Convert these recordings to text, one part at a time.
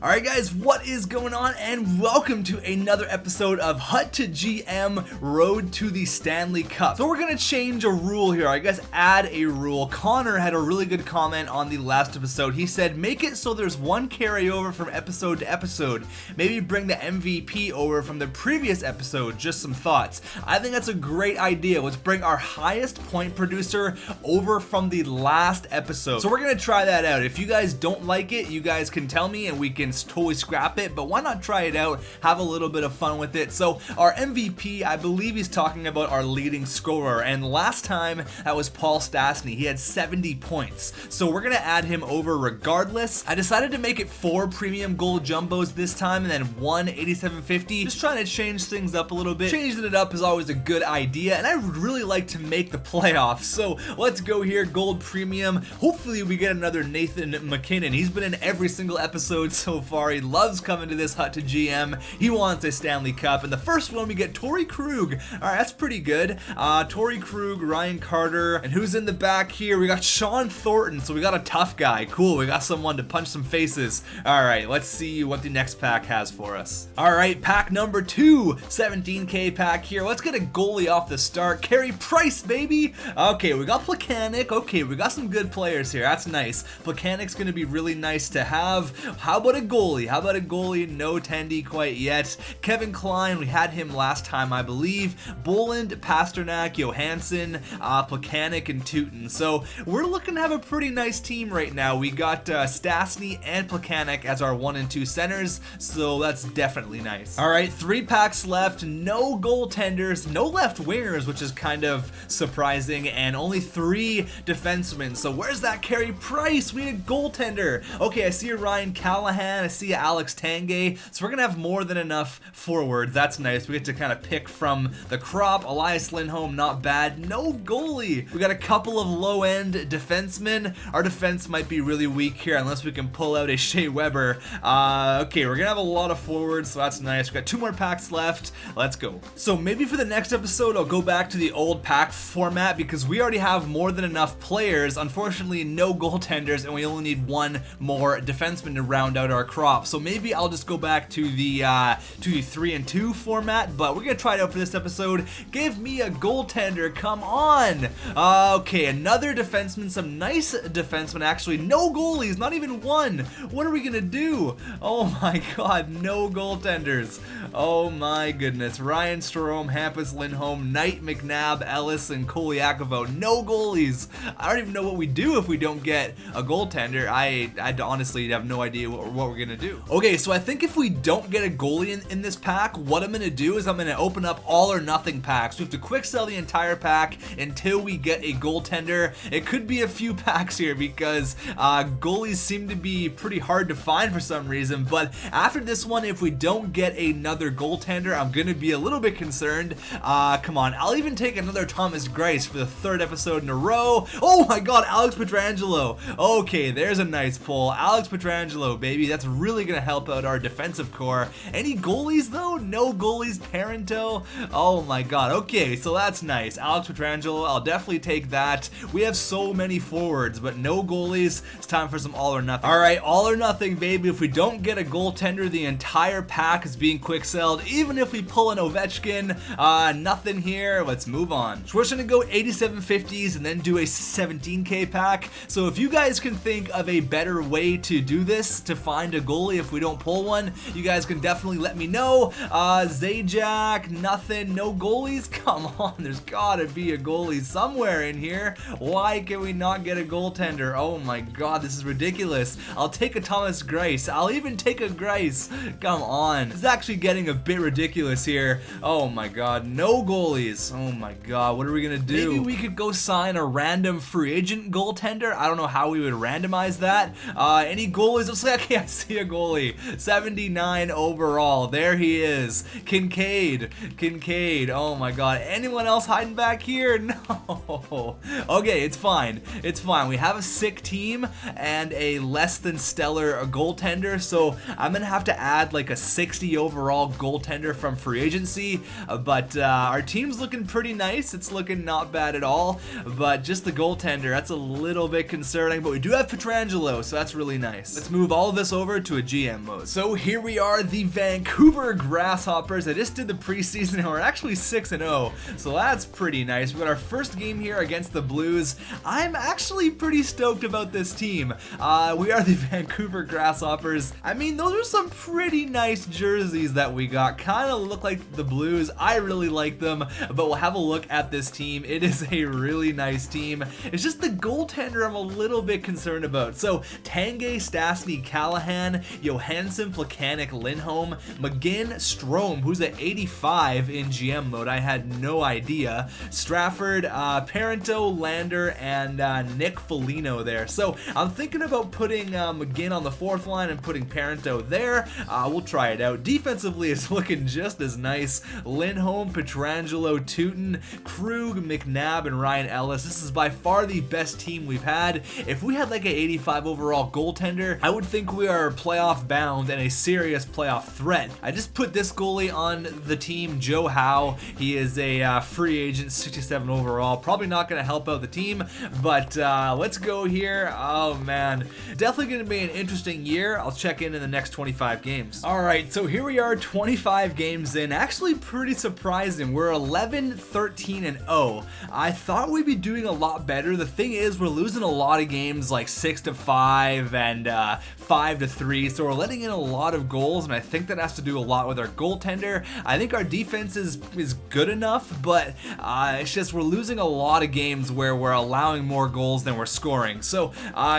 Alright guys, what is going on, and welcome to another episode of xTechGaming Road to the Stanley Cup. So we're gonna change a rule here, I guess add a rule. Connor had a really good comment on the last episode. He said make it so there's one carryover from episode to episode. Maybe bring the MVP over from the previous episode. Just some thoughts. I think that's a great idea. Let's bring our highest point producer over from the last episode. So we're gonna try that out. If you guys don't like it, you guys can tell me and we can totally scrap it, but why not try it out, have a little bit of fun with it. So our MVP, I believe he's talking about our leading scorer, and last time that was Paul Stastny. He had 70 points, so we're gonna add him over regardless. I decided to make it 4 premium gold jumbos this time and then 1 8750, just trying to change things up a little bit. Changing it up is always a good idea, and I would really like to make the playoffs, so let's go here. Gold premium. Hopefully we get another Nathan McKinnon. He's been in every single episode so far. He loves coming to this xTechGaming. He wants a Stanley Cup. And the first one we get Torrey Krug. Alright, that's pretty good. Torrey Krug, Ryan Carter, and who's in the back here? We got Sean Thornton, so we got a tough guy. Cool, we got someone to punch some faces. Alright, let's see what the next pack has for us. Alright, pack number 2, 17k pack here. Let's get a goalie off the start. Carey Price, baby! Okay, we got Plekanec. Okay, we got some good players here. That's nice. Plekanec's gonna be really nice to have. How about a goalie? How about a goalie? No Tendy quite yet. Kevin Klein, we had him last time, I believe. Boland, Pasternak, Johansson, Plekanec, and Teuton. So we're looking to have a pretty nice team right now. We got Stastny and Plekanec as our 1 and 2 centers, so that's definitely nice. All right, 3 packs left. No goaltenders, no left wingers, which is kind of surprising, and only 3 defensemen. So where's that Carey Price? We need a goaltender. Okay, I see a Ryan Callahan. I see Alex Tanguay. So we're gonna have more than enough forwards. That's nice. We get to kind of pick from the crop. Elias Lindholm, not bad. No goalie. We got a couple of low-end defensemen. Our defense might be really weak here unless we can pull out a Shea Weber. Okay, we're gonna have a lot of forwards, so that's nice. We got 2 more packs left. Let's go. So maybe for the next episode, I'll go back to the old pack format because we already have more than enough players. Unfortunately, no goaltenders, and we only need 1 more defenseman to round out our crop. So maybe I'll just go back to the 3 and 2 format, but we're gonna try it out for this episode. Give me a goaltender, come on. Okay, another defenseman, some nice defensemen actually. No goalies, not even 1. What are we gonna do? Oh my god, no goaltenders. Oh my goodness. Ryan Strome, Hampus Lindholm, Knight, McNabb, Ellis, and Koliakovo. No goalies. I don't even know what we do if we don't get a goaltender. I honestly have no idea what we're gonna do. Okay, so I think if we don't get a goalie in this pack, what I'm gonna do is I'm gonna open up all or nothing packs. We have to quick sell the entire pack until we get a goaltender. It could be a few packs here because goalies seem to be pretty hard to find for some reason, but after this one, if we don't get another goaltender, I'm gonna be a little bit concerned. Come on, I'll even take another Thomas Greiss for the 3rd episode in a row. Oh my god, Alex Pietrangelo. Okay, there's a nice pull. Alex Pietrangelo, baby. That's really gonna help out our defensive core. Any goalies though? No goalies. Parento. Oh my god. Okay, so that's nice. Alex Pietrangelo, I'll definitely take that. We have so many forwards, but no goalies. It's time for some all or nothing. All right, all or nothing, baby. If we don't get a goaltender, the entire pack is being quick sold. Even if we pull an Ovechkin, nothing here. Let's move on. So we're just gonna go 8750s and then do a 17k pack. So if you guys can think of a better way to do this, to find a goalie if we don't pull one, you guys can definitely let me know. Zajac, nothing, no goalies. Come on, there's gotta be a goalie somewhere in here. Why can we not get a goaltender? Oh my god, this is ridiculous. I'll take a Thomas Greiss. I'll even take a Greiss. Come on, this is actually getting a bit ridiculous here. Oh my god, no goalies. Oh my god, what are we gonna do? Maybe we could go sign a random free agent goaltender. I don't know how we would randomize that. Any goalies? Let's say, okay, see a goalie. 79 overall. There he is. Kincaid. Oh my god. Anyone else hiding back here? No. Okay, it's fine. It's fine. We have a sick team and a less than stellar goaltender, so I'm gonna have to add like a 60 overall goaltender from free agency. But our team's looking pretty nice. It's looking not bad at all. But just the goaltender, that's a little bit concerning. But we do have Pietrangelo, so that's really nice. Let's move all of this over to a GM mode. So here we are, the Vancouver Grasshoppers. I just did the preseason and we're actually 6-0, so that's pretty nice. We got our first game here against the Blues. I'm actually pretty stoked about this team. We are the Vancouver Grasshoppers. I mean, those are some pretty nice jerseys that we got. Kind of look like the Blues. I really like them, but we'll have a look at this team. It is a really nice team. It's just the goaltender I'm a little bit concerned about. So Tanguay, Stastny, Callahan, Johansson, Plekanec, Lindholm, McGinn, Strome, who's at 85 in GM mode. I had no idea. Strafford, Parento, Lander, and Nick Foligno there. So I'm thinking about putting McGinn on the fourth line and putting Parento there. We'll try it out. Defensively, it's looking just as nice. Lindholm, Pietrangelo, Tootin, Krug, McNabb, and Ryan Ellis. This is by far the best team we've had. If we had like an 85 overall goaltender, I would think we are playoff bound and a serious playoff threat. I just put this goalie on the team, Joe Howe. He is a free agent, 67 overall. Probably not going to help out the team, but let's go here. Oh man, definitely going to be an interesting year. I'll check in the next 25 games. All right, so here we are, 25 games in. Actually pretty surprising. We're 11, 13, and 0. I thought we'd be doing a lot better. The thing is, we're losing a lot of games like 6-5 and 5-3, so we're letting in a lot of goals, and I think that has to do a lot with our goaltender. I think our defense is good enough, but it's just we're losing a lot of games where we're allowing more goals than we're scoring. So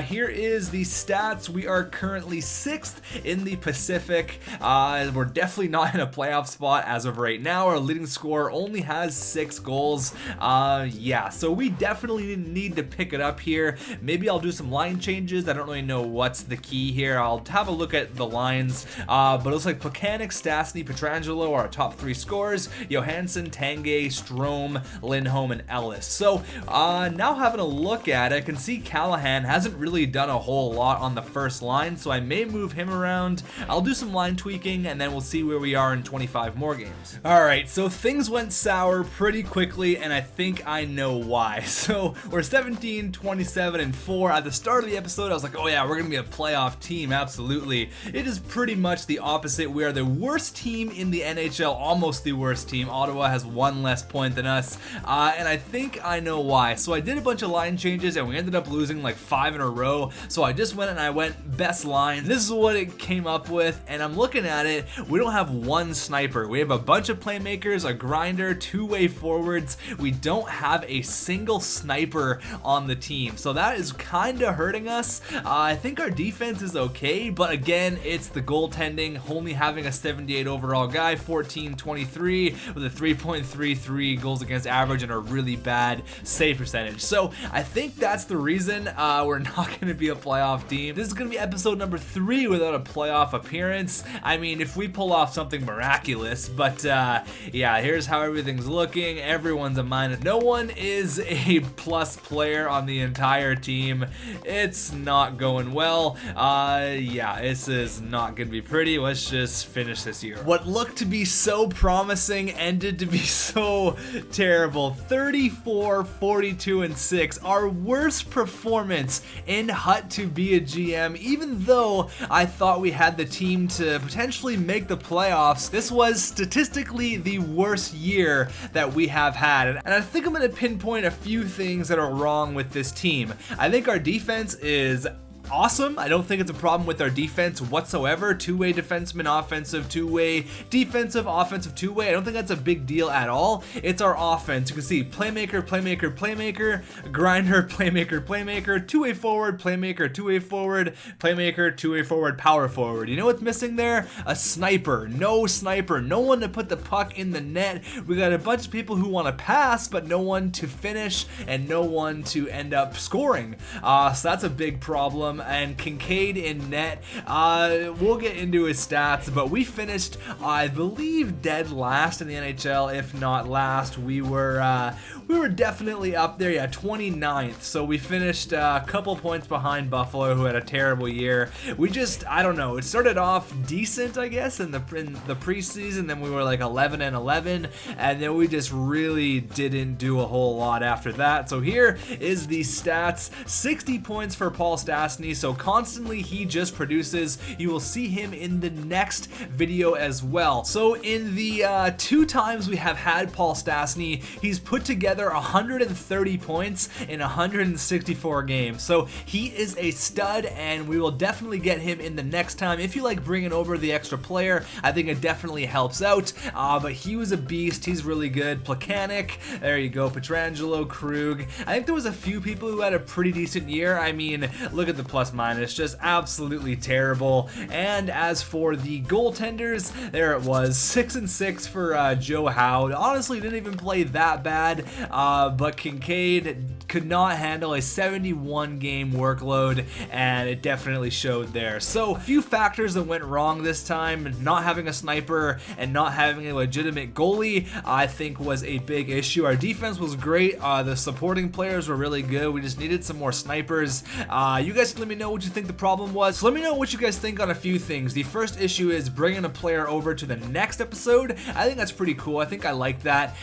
here is the stats. We are currently 6th in the Pacific. We're definitely not in a playoff spot as of right now. Our leading scorer only has 6 goals. Yeah, so we definitely need to pick it up here. Maybe I'll do some line changes. I don't really know what's the key here. I'll have a look at the lines, but it looks like Plekanec, Stastny, Pietrangelo are our top 3 scorers. Johansson, Tanguay, Strome, Lindholm, and Ellis. So now having a look at it, I can see Callahan hasn't really done a whole lot on the first line, so I may move him around. I'll do some line tweaking, and then we'll see where we are in 25 more games. All right, so things went sour pretty quickly, and I think I know why. So we're 17, 27, and 4. At the start of the episode, I was like, oh yeah, we're gonna be a playoff team. Absolutely. It is pretty much the opposite. We are the worst team in the NHL, almost the worst team. Ottawa has 1 less point than us, and I think I know why. So I did a bunch of line changes, and we ended up losing like 5 in a row. So I just went and I went best line. This is what it came up with, and I'm looking at it. We don't have one sniper. We have a bunch of playmakers, a grinder, 2-way forwards. We don't have a single sniper on the team, so that is kind of hurting us. I think our defense is okay, but again, it's the goaltending. Only having a 78 overall guy, 14-23 with a 3.33 goals against average and a really bad save percentage. So I think that's the reason we're not going to be a playoff team. This is going to be episode number 3 without a playoff appearance. I mean, if we pull off something miraculous, but yeah, here's how everything's looking. Everyone's a minus. No one is a plus player on the entire team. It's not going well. Yeah, this is not going to be pretty. Let's just finish this year. What looked to be so promising ended to be so terrible. 34, 42, and 6. Our worst performance in Hut to be a GM, even though I thought we had the team to potentially make the playoffs. This was statistically the worst year that we have had, and I think I'm going to pinpoint a few things that are wrong with this team. I think our defense is awesome. I don't think it's a problem with our defense whatsoever. 2-way defenseman, offensive, 2-way defensive, offensive, 2-way. I don't think that's a big deal at all. It's our offense. You can see playmaker, playmaker, playmaker, grinder, playmaker, playmaker, 2-way forward, playmaker, 2-way forward, playmaker, 2-way forward, power forward. You know what's missing there? A sniper. No sniper. No one to put the puck in the net. We got a bunch of people who want to pass, but no one to finish and no one to end up scoring. So that's a big problem. and Kincaid in net. We'll get into his stats, but we finished, I believe, dead last in the NHL, if not last. We were definitely up there, yeah, 29th. So we finished a couple points behind Buffalo, who had a terrible year. We just, I don't know, it started off decent, I guess, in the preseason. Then we were like 11-11, and then we just really didn't do a whole lot after that. So here is the stats: 60 points for Paul Stastny. So constantly he just produces. You will see him in the next video as well. So in the 2 times we have had Paul Stastny, he's put together 130 points in 164 games. So he is a stud, and we will definitely get him in the next time. If you like bringing over the extra player, I think it definitely helps out. But he was a beast. He's really good. Plekanec, there you go. Pietrangelo, Krug. I think there was a few people who had a pretty decent year. I mean, look at the plus minus, just absolutely terrible. And as for the goaltenders, there it was, 6-6 for Joe Howe. Honestly, didn't even play that bad, but Kincaid could not handle a 71 game workload, and it definitely showed there. So a few factors that went wrong this time: not having a sniper and not having a legitimate goalie, I think, was a big issue. Our defense was great. The supporting players were really good. We just needed some more snipers. You guys can let me know what you think the problem was. So let me know what you guys think on a few things. The first issue is bringing a player over to the next episode. I think that's pretty cool. I think I like that.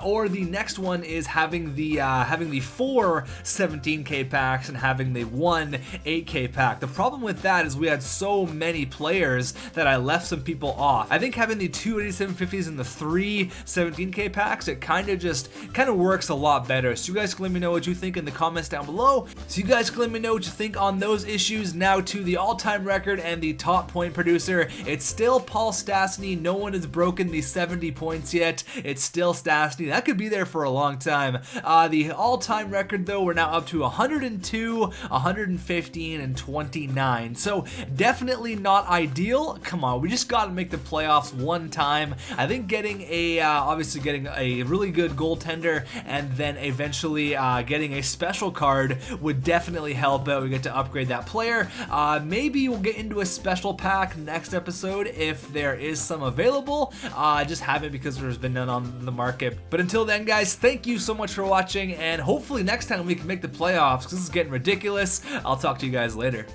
Or the next one is having the 4 17k packs and having the 1 8k pack. The problem with that is we had so many players that I left some people off. I think having the 2 8750s and the 3 17k packs, it kind of works a lot better. So you guys can let me know what you think in the comments down below. So you guys can let me know what you think on those issues. Now to the all-time record and the top point producer. It's still Paul Stastny. No one has broken the 70 points yet. It's still Stastny. That could be there for a long time. The all-time record, though, we're now up to 102, 115, and 29. So definitely not ideal. Come on, we just got to make the playoffs one time. I think getting obviously getting a really good goaltender and then eventually getting a special card would definitely help out. We get to upgrade that player. Maybe we'll get into a special pack next episode if there is some available. Just haven't, because there's been none on the market. But until then, guys, thank you so much for watching, and hopefully next time we can make the playoffs, because this is getting ridiculous. I'll talk to you guys later.